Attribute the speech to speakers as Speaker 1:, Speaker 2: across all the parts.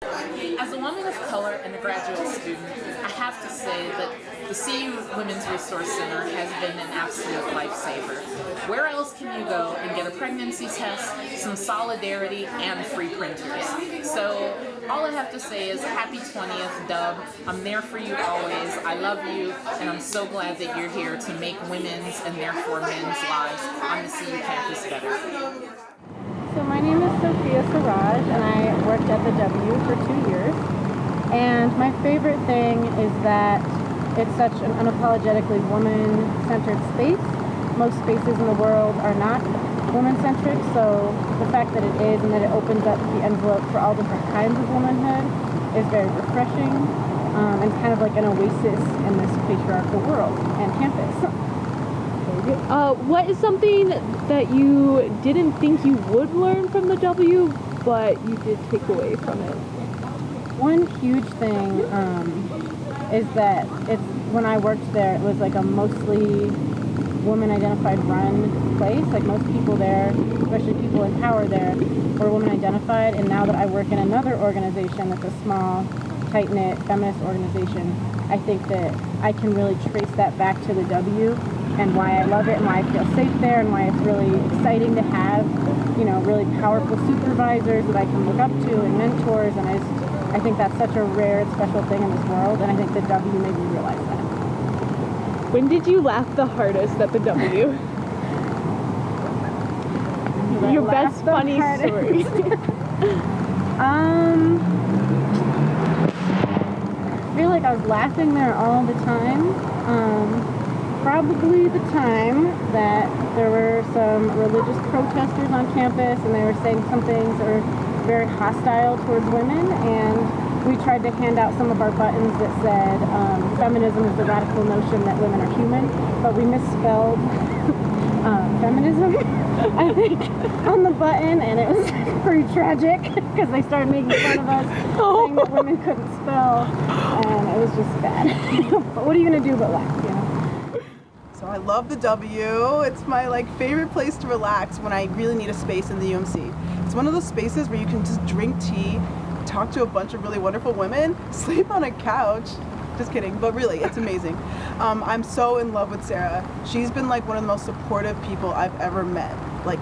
Speaker 1: As a woman of color and a graduate student, I have to say that the CU Women's Resource Center has been an absolute lifesaver. Where else can you go and get a pregnancy test, some solidarity, and free printers? So all I have to say is happy 20th, Dub. I'm there for you always. I love you, and I'm so glad that you're here to make women's and therefore men's lives on the CU campus better.
Speaker 2: So my name is Sophia Siraj, and I worked at the W for 2 years. And my favorite thing is that it's such an unapologetically woman-centered space. Most spaces in the world are not woman-centric, so the fact that it is and that it opens up the envelope for all different kinds of womanhood is very refreshing and kind of like an oasis in this patriarchal world and campus.
Speaker 3: What is something that you didn't think you would learn from the W, but you did take away from it?
Speaker 2: One huge thing is that when I worked there, it was like a mostly woman-identified run place. Like most people there, especially people in power there, were woman-identified. And now that I work in another organization that's a small, tight-knit feminist organization, I think that I can really trace that back to the W and why I love it and why I feel safe there and why it's really exciting to have, really powerful supervisors that I can look up to and mentors. And I think that's such a rare and special thing in this world, and I think the W made me realize that.
Speaker 3: When did you laugh the hardest at the W? Your best funny story.
Speaker 2: I feel like I was laughing there all the time. Probably the time that there were some religious protesters on campus and they were saying some things that were very hostile towards women, and we tried to hand out some of our buttons that said feminism is the radical notion that women are human, but we misspelled feminism, I think, on the button, and it was pretty tragic because they started making fun of us, saying that women couldn't spell, and it was just bad. But what are you going to do but laugh,
Speaker 4: So I love the W. It's my favorite place to relax when I really need a space in the UMC. It's one of those spaces where you can just drink tea, talk to a bunch of really wonderful women, sleep on a couch. Just kidding, but really, it's amazing. I'm so in love with Sarah. She's been one of the most supportive people I've ever met,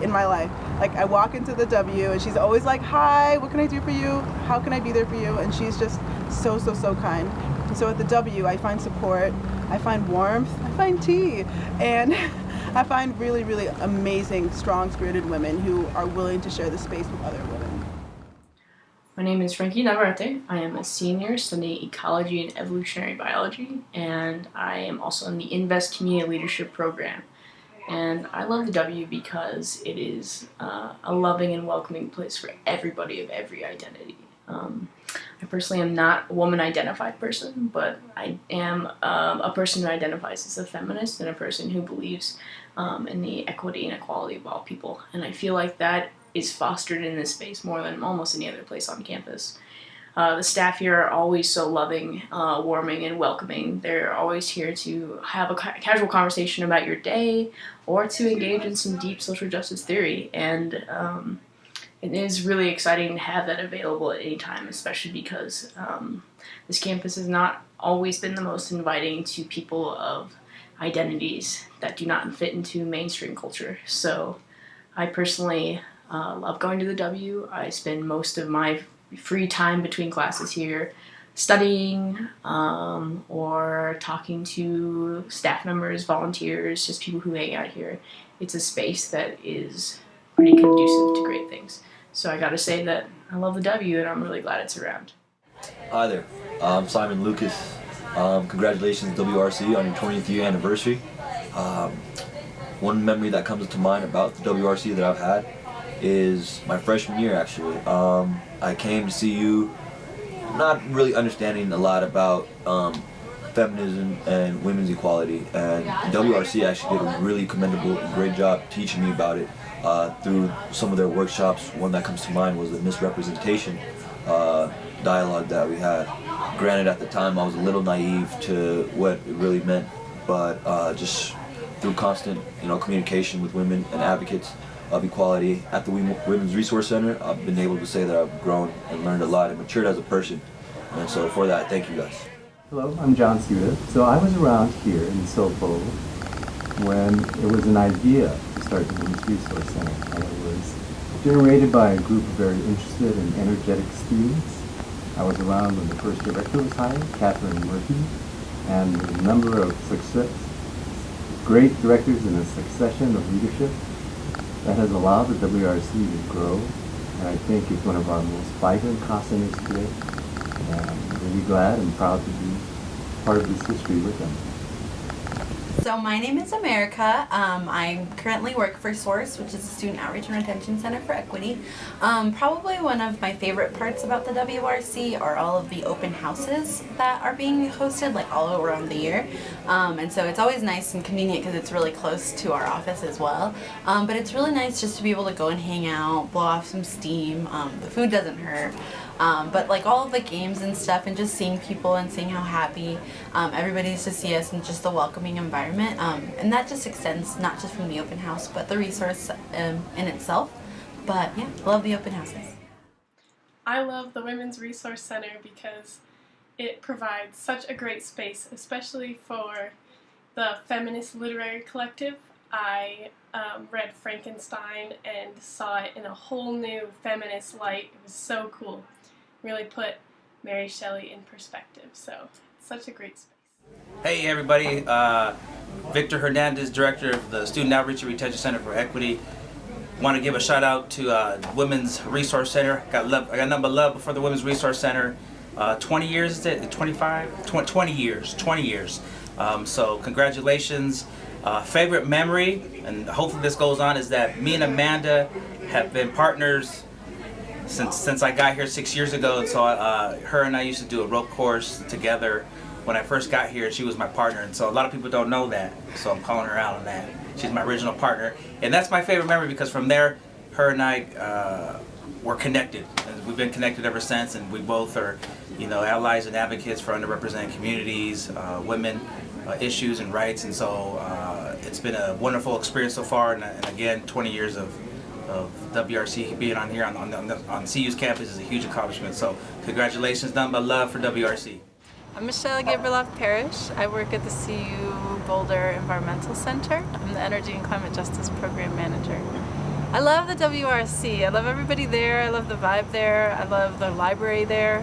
Speaker 4: in my life. I walk into the W and she's always like, hi, what can I do for you? How can I be there for you? And she's just so, so, so kind. And so at the W, I find support, I find warmth, I find tea, and I find really, really amazing, strong-spirited women who are willing to share the space with other women.
Speaker 5: My name is Frankie Navarrete. I am a senior studying ecology and evolutionary biology, and I am also in the Invest Community Leadership Program. And I love the W because it is a loving and welcoming place for everybody of every identity. I personally am not a woman-identified person, but I am a person who identifies as a feminist and a person who believes in the equity and equality of all people. And I feel like that is fostered in this space more than almost any other place on campus. The staff here are always so loving, warming, and welcoming. They're always here to have a casual conversation about your day or to engage in some deep social justice theory. And it is really exciting to have that available at any time, especially because this campus has not always been the most inviting to people of identities that do not fit into mainstream culture. So I personally love going to the W. I spend most of my free time between classes here studying or talking to staff members, volunteers, just people who hang out here. It's a space that is pretty conducive to great things. So I gotta say that I love the W and I'm really glad it's around.
Speaker 6: Hi there, I'm Simon Lucas. Congratulations WRC on your 20th year anniversary. One memory that comes to mind about the WRC that I've had is my freshman year actually. I came to see you not really understanding a lot about feminism and women's equality, and WRC actually did a really commendable and great job teaching me about it through some of their workshops. One that comes to mind was the misrepresentation dialogue that we had. Granted, at the time I was a little naive to what it really meant, but just through constant communication with women and advocates of equality at the Women's Resource Center, I've been able to say that I've grown and learned a lot and matured as a person. And so for that, thank you guys.
Speaker 7: Hello, I'm John Suda. So I was around here in SoPo when it was an idea to start the Women's Resource Center. And it was generated by a group of very interested and energetic students. I was around when the first director was hired, Catherine Murphy, and a number of great directors in a succession of leadership that has allowed the WRC to grow, and I think it's one of our most vibrant cost centers today. And I'm really glad and proud to be part of this history with them.
Speaker 8: So my name is America. I currently work for SOURCE, which is a Student Outreach and Retention Center for Equity. Probably one of my favorite parts about the WRC are all of the open houses that are being hosted like all around the year. And so it's always nice and convenient because it's really close to our office as well. But it's really nice just to be able to go and hang out, blow off some steam. The food doesn't hurt. But like all of the games and stuff, and just seeing people and seeing how happy everybody is to see us, and just the welcoming environment, and that just extends not just from the open house but the resource in itself. But yeah, love the open houses.
Speaker 9: I love the Women's Resource Center because it provides such a great space, especially for the feminist literary collective. I read Frankenstein and saw it in a whole new feminist light. It was so cool. Really put Mary Shelley in perspective. So, such a great space.
Speaker 10: Hey everybody, Victor Hernandez, Director of the Student Outreach and Retention Center for Equity. Want to give a shout out to Women's Resource Center. I got nothing but love for the Women's Resource Center. 20 years, is it? 25? 20 years. 20 years. So congratulations. Favorite memory, and hopefully this goes on, is that me and Amanda have been partners since I got here 6 years ago. And so her and I used to do a rope course together when I first got here. She was my partner, and so a lot of people don't know that, so I'm calling her out on that. She's my original partner, and that's my favorite memory because from there, her and I were connected, and we've been connected ever since. And we both are, allies and advocates for underrepresented communities, women issues and rights, and so it's been a wonderful experience so far. And again, 20 years of WRC being on here on CU's campus is a huge accomplishment. So congratulations, nothing but love for WRC.
Speaker 11: I'm Michelle Gabrielov Parrish. I work at the CU Boulder Environmental Center. I'm the Energy and Climate Justice Program Manager. I love the WRC. I love everybody there. I love the vibe there. I love the library there.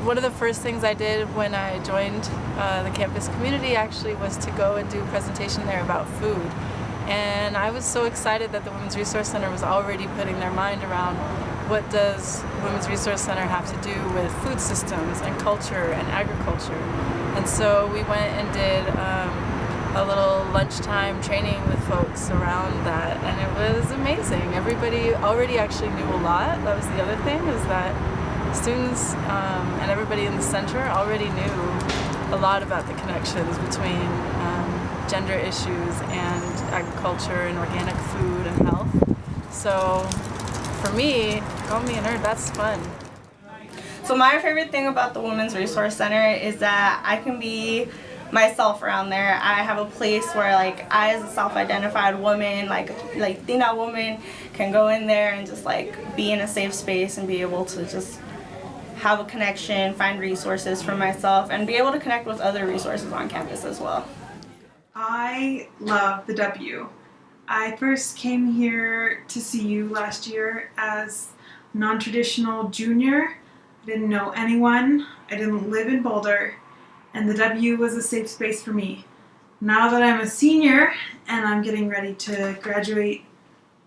Speaker 11: One of the first things I did when I joined the campus community actually was to go and do a presentation there about food. And I was so excited that the Women's Resource Center was already putting their mind around what does Women's Resource Center have to do with food systems and culture and agriculture. And so we went and did a little lunchtime training with folks around that, and it was amazing. Everybody already actually knew a lot. That was the other thing, is that students and everybody in the center already knew a lot about the connections between gender issues and agriculture and organic food and health. So for me, call me a nerd, that's fun.
Speaker 12: So my favorite thing about the Women's Resource Center is that I can be myself around there. I have a place where I as a self-identified woman, like Latina woman, can go in there and just be in a safe space and be able to just have a connection, find resources for myself, and be able to connect with other resources on campus as well.
Speaker 13: I love the W. I first came here to CU last year as a non-traditional junior. I didn't know anyone. I didn't live in Boulder, and the W was a safe space for me. Now that I'm a senior and I'm getting ready to graduate,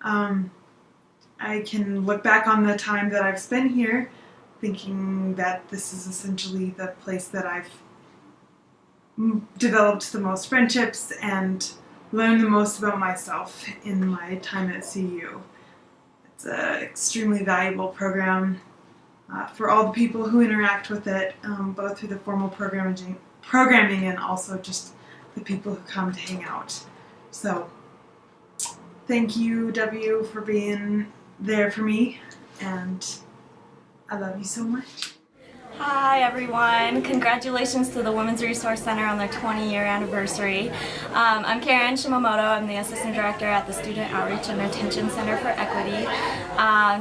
Speaker 13: I can look back on the time that I've spent here thinking that this is essentially the place that I've developed the most friendships and learned the most about myself in my time at CU. It's an extremely valuable program for all the people who interact with it, both through the formal programming and also just the people who come to hang out. So thank you, W, for being there for me, and I love you so much.
Speaker 12: Hi everyone, congratulations to the Women's Resource Center on their 20-year anniversary. I'm Karen Shimamoto, I'm the Assistant Director at the Student Outreach and Retention Center for Equity.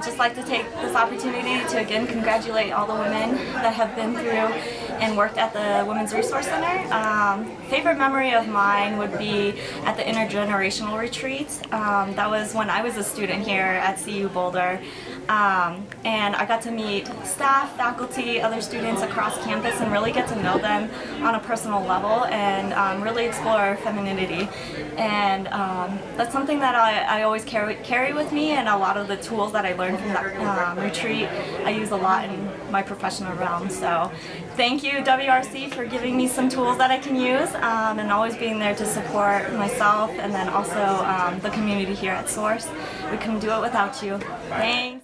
Speaker 12: Just like to take this opportunity to again congratulate all the women that have been through and worked at the Women's Resource Center. Favorite memory of mine would be at the intergenerational retreat. That was when I was a student here at CU Boulder. And I got to meet staff, faculty, other students across campus and really get to know them on a personal level and really explore femininity. And that's something that I always carry with me, and a lot of the tools that I learned from that retreat I use a lot in my professional realm. So thank you WRC for giving me some tools that I can use and always being there to support myself and then also the community here at Source. We couldn't do it without you. Thanks.